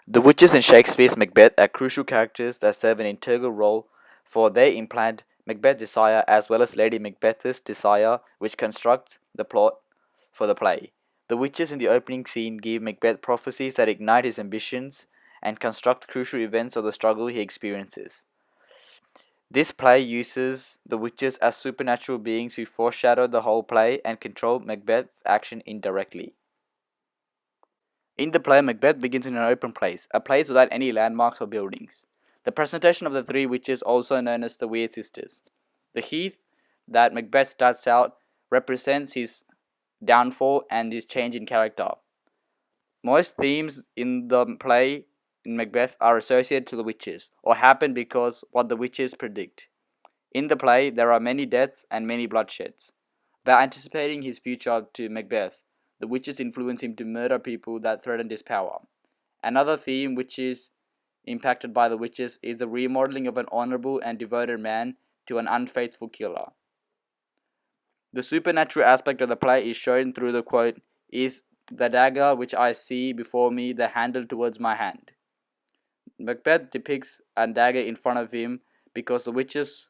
The witches in Shakespeare's Macbeth are crucial characters that serve an integral role, for they implant Macbeth's desire as well as Lady Macbeth's desire, which constructs the plot for the play. The witches in the opening scene give Macbeth prophecies that ignite his ambitions and construct crucial events of the struggle he experiences. This play uses the witches as supernatural beings who foreshadow the whole play and control Macbeth's action indirectly. In the play, Macbeth begins in an open place, a place without any landmarks or buildings. The presentation of the three witches, also known as the Weird Sisters. The heath that Macbeth starts out represents his downfall and his change in character. Most themes in the play in Macbeth are associated to the witches, or happen because what the witches predict. In the play, there are many deaths and many bloodsheds. By anticipating his future to Macbeth, the witches influence him to murder people that threatened his power. Another theme which is impacted by the witches is the remodeling of an honorable and devoted man to an unfaithful killer. The supernatural aspect of the play is shown through the quote, "Is the dagger which I see before me the handle towards my hand?" Macbeth depicts a dagger in front of him because the witches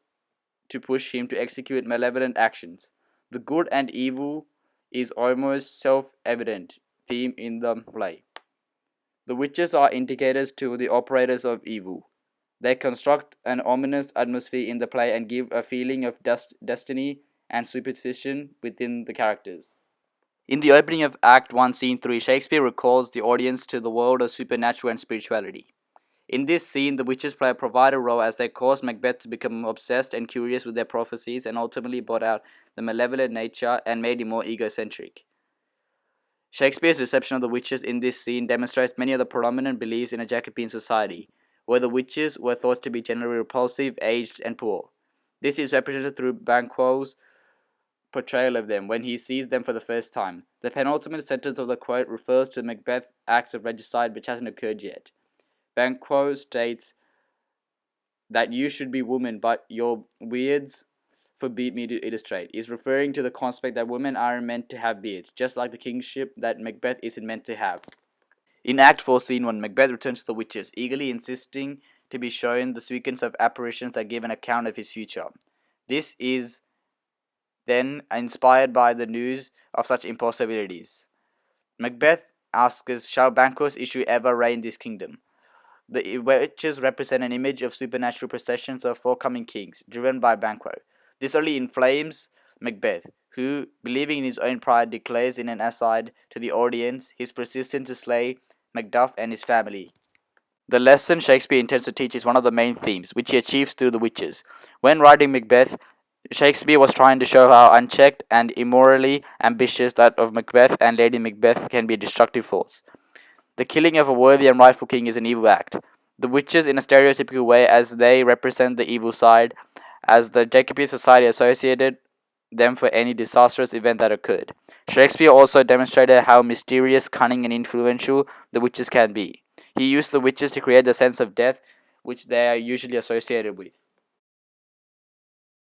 to push him to execute malevolent actions. The good and evil is almost self-evident theme in the play. The witches are indicators to the operators of evil. They construct an ominous atmosphere in the play and give a feeling of destiny and superstition within the characters. In the opening of Act 1, Scene 3, Shakespeare recalls the audience to the world of supernatural and spirituality. In this scene, the witches play a provider role as they cause Macbeth to become obsessed and curious with their prophecies and ultimately brought out the malevolent nature and made him more egocentric. Shakespeare's reception of the witches in this scene demonstrates many of the predominant beliefs in a Jacobean society, where the witches were thought to be generally repulsive, aged, and poor. This is represented through Banquo's portrayal of them when he sees them for the first time. The penultimate sentence of the quote refers to Macbeth's act of regicide which hasn't occurred yet. Banquo states that you should be woman, but your beards forbid me to illustrate. Is referring to the concept that women aren't meant to have beards, just like the kingship that Macbeth isn't meant to have. In Act 4, Scene 1, Macbeth returns to the witches, eagerly insisting to be shown the sequence of apparitions that give an account of his future. This is then inspired by the news of such impossibilities. Macbeth asks, "Shall Banquo's issue ever reign this kingdom?" The witches represent an image of supernatural processions of forthcoming kings, driven by Banquo. This only inflames Macbeth, who, believing in his own pride, declares in an aside to the audience his persistence to slay Macduff and his family. The lesson Shakespeare intends to teach is one of the main themes, which he achieves through the witches. When writing Macbeth, Shakespeare was trying to show how unchecked and immorally ambitious that of Macbeth and Lady Macbeth can be a destructive force. The killing of a worthy and rightful king is an evil act. The witches, in a stereotypical way, as they represent the evil side, as the Jacobean society associated them for any disastrous event that occurred. Shakespeare also demonstrated how mysterious, cunning, and influential the witches can be. He used the witches to create the sense of death which they are usually associated with.